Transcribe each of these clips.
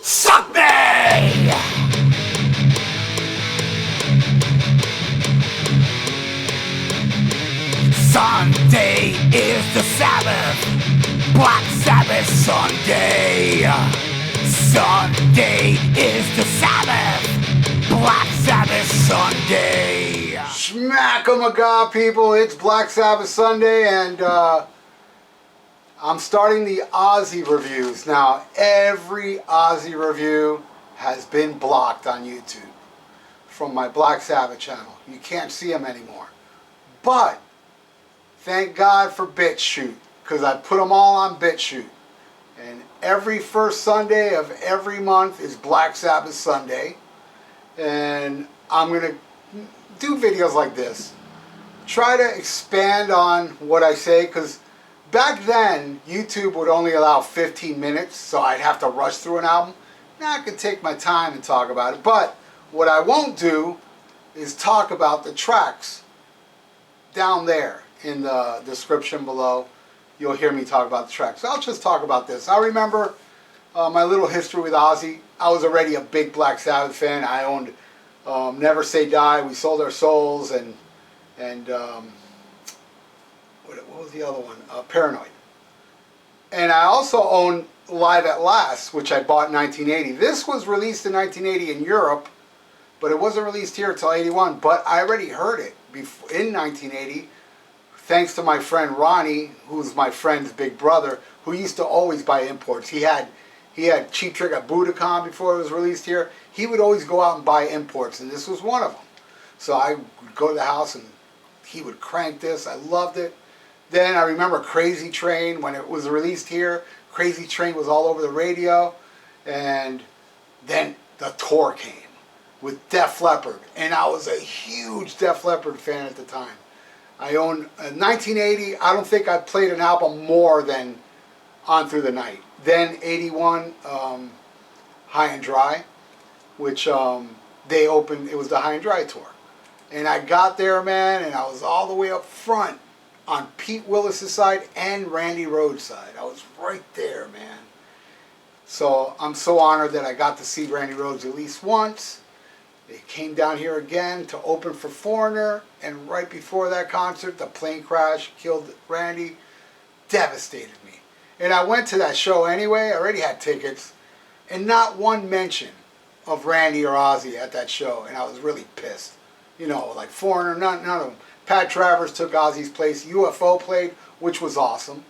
Suck me! Sunday is the Sabbath. Black Sabbath Sunday. Sunday is the Sabbath. Black Sabbath Sunday. SHMACKEMAGOB, people. It's Black Sabbath Sunday, and I'm starting the Ozzy reviews. Now, every Ozzy review has been blocked on YouTube from my Black Sabbath channel. You can't see them anymore. But thank God for BitChute, because I put them all on BitChute. And every first Sunday of every month is Black Sabbath Sunday. And I'm going to do videos like this. Try to expand on what I say, because back then YouTube would only allow 15 minutes, so I'd have to rush through an album. Now I can take my time and talk about it. But what I won't do is talk about the tracks down there. In the description below, you'll hear me talk about the tracks. So I'll just talk about this. I remember my little history with Ozzy. I was already a big Black Sabbath fan. I owned Never Say Die, We Sold Our Souls, and what was the other one? Paranoid. And I also owned Live at Last, which I bought in 1980. This was released in 1980 in Europe, but it wasn't released here until 81. But I already heard it in 1980. Thanks to my friend Ronnie, who's my friend's big brother, who used to always buy imports. He had Cheap Trick at Budokan before it was released here. He would always go out and buy imports, and this was one of them. So I would go to the house and he would crank this. I loved it. Then I remember Crazy Train, when it was released here. Crazy Train was all over the radio. And then the tour came with Def Leppard, and I was a huge Def Leppard fan at the time. I owned 1980. I don't think I played an album more than On Through the Night. Then 81, High and Dry, which they opened. It was the High and Dry tour, and I got there, man, and I was all the way up front on Pete Willis' side and Randy Rhoads' side. I was right there, man. So I'm so honored that I got to see Randy Rhoads at least once. They came down here again to open for Foreigner, and right before that concert, the plane crash killed Randy. Devastated me. And I went to that show anyway. I already had tickets, and not one mention of Randy or Ozzy at that show, and I was really pissed. You know, like Foreigner, none of them. Pat Travers took Ozzy's place. UFO played, which was awesome.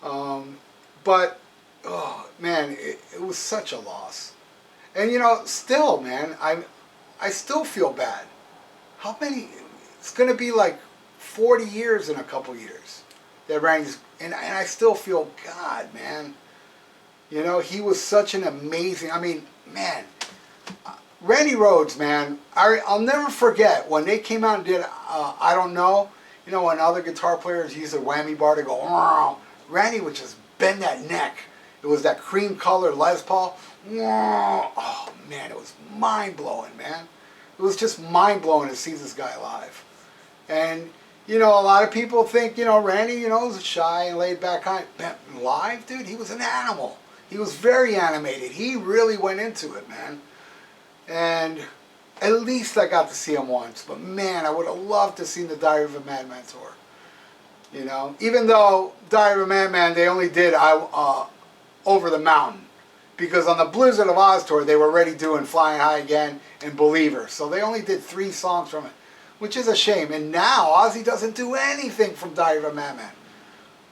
But, oh, man, it was such a loss. And, you know, still, man, I still feel bad. How many? It's going to be like 40 years in a couple years that Randy's, and I still feel, God, man. You know, he was such an amazing, I mean, man, Randy Rhoads, man, I'll never forget when they came out and did I Don't Know. You know, when other guitar players use a whammy bar to go, wow, Randy would just bend that neck. It was that cream colored Les Paul. Oh, man, it was mind-blowing, man. It was just mind-blowing to see this guy live. And, you know, a lot of people think, you know, Randy, you know, was shy and laid back kind. Live, dude, he was an animal. He was very animated. He really went into it, man. And at least I got to see him once. But, man, I would have loved to see the Diary of a Madman tour. You know, even though Diary of a Madman, they only did Over the Mountain. Because on the Blizzard of Oz tour, they were already doing Flying High Again and Believer. So they only did 3 songs from it, which is a shame. And now Ozzy doesn't do anything from Diary of a Madman.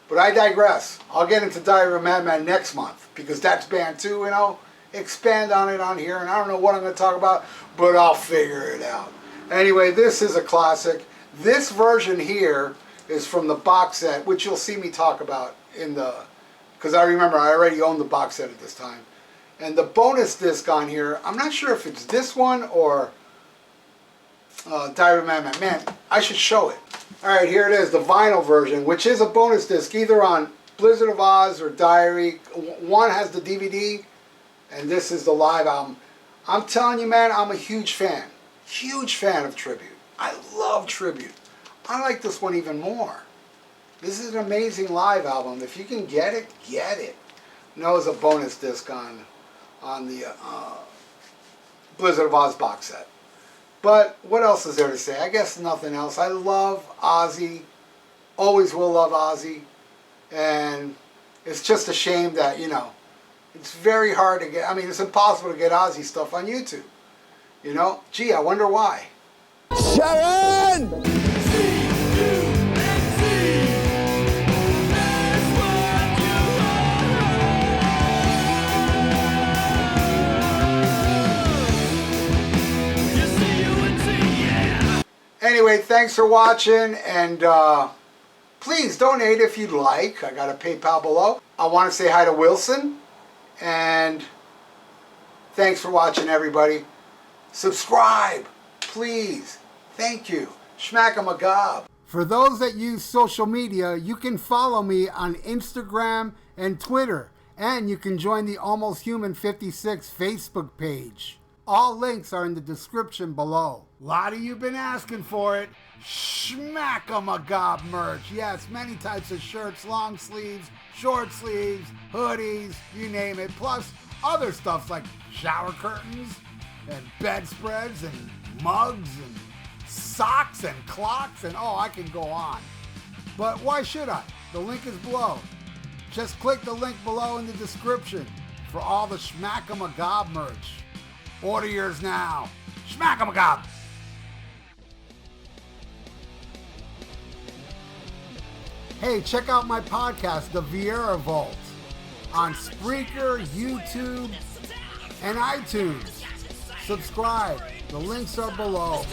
But I digress. I'll get into Diary of a Madman next month, because that's band 2, and I'll expand on it on here. And I don't know what I'm going to talk about, but I'll figure it out. Anyway, this is a classic. This version here is from the box set, which you'll see me talk about in the... Because I remember I already owned the box set at this time. And the bonus disc on here, I'm not sure if it's this one or Diary of a Madman. Man, I should show it. Alright, here it is, the vinyl version, which is a bonus disc either on Blizzard of Oz or Diary. One has the DVD, and this is the live album. I'm telling you, man, I'm a huge fan. Huge fan of Tribute. I love Tribute. I like this one even more. This is an amazing live album. If you can get it, get it. No, it's a bonus disc on on the Blizzard of Oz box set. But what else is there to say? I guess nothing else. I love Ozzy. Always will love Ozzy. And it's just a shame that, you know, it's very hard to get. I mean, it's impossible to get Ozzy stuff on YouTube. You know? Gee, I wonder why. Sharon! Anyway, thanks for watching, and please donate if you'd like. I got a PayPal below. I want to say hi to Wilson, and thanks for watching, everybody. Subscribe, please. Thank you. SHMACKEMAGOB. For those that use social media, you can follow me on Instagram and Twitter, and you can join the Almost Human 56 Facebook page. All links are in the description below. A lot of you been asking for it. SHMACKEMAGOB merch. Yes, many types of shirts, long sleeves, short sleeves, hoodies, you name it. Plus other stuff like shower curtains and bedspreads and mugs and socks and clocks and oh, I can go on. But why should I? The link is below. Just click the link below in the description for all the SHMACKEMAGOB merch. Order yours now. SHMACKEMAGOB. Hey, check out my podcast, The VIERA Vault, on Spreaker, YouTube, and iTunes. Subscribe. The links are below.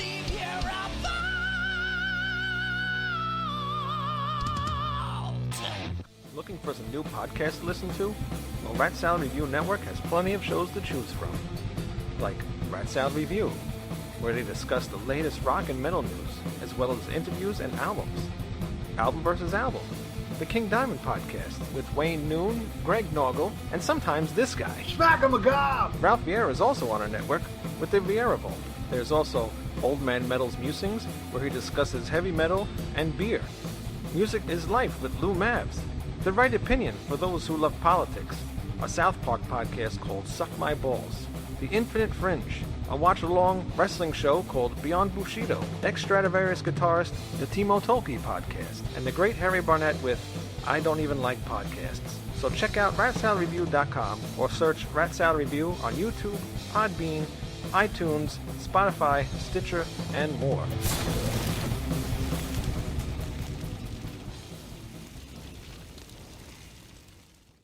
Looking for some new podcasts to listen to? Well, Rat Salad Review Network has plenty of shows to choose from. Like Rat Salad Review, where they discuss the latest rock and metal news, as well as interviews and albums. Album vs. Album, the King Diamond Podcast, with Wayne Noon, Greg Norgal, and sometimes this guy. SHMACKEMAGOB! Ralph Vieira is also on our network with the VIERA Vault. There's also Old Man Metal's Musings, where he discusses heavy metal and beer. Music is Life with Lou Mavs. The Right Opinion for those who love politics. A South Park podcast called Suck My Balls. The Infinite Fringe, a watch-along wrestling show called Beyond Bushido, ex-Stradivarius guitarist, the Timo Tolkki podcast, and the great Harry Barnett with I Don't Even Like Podcasts. So check out ratsaladreview.com or search Rat Salad Review on YouTube, Podbean, iTunes, Spotify, Stitcher, and more.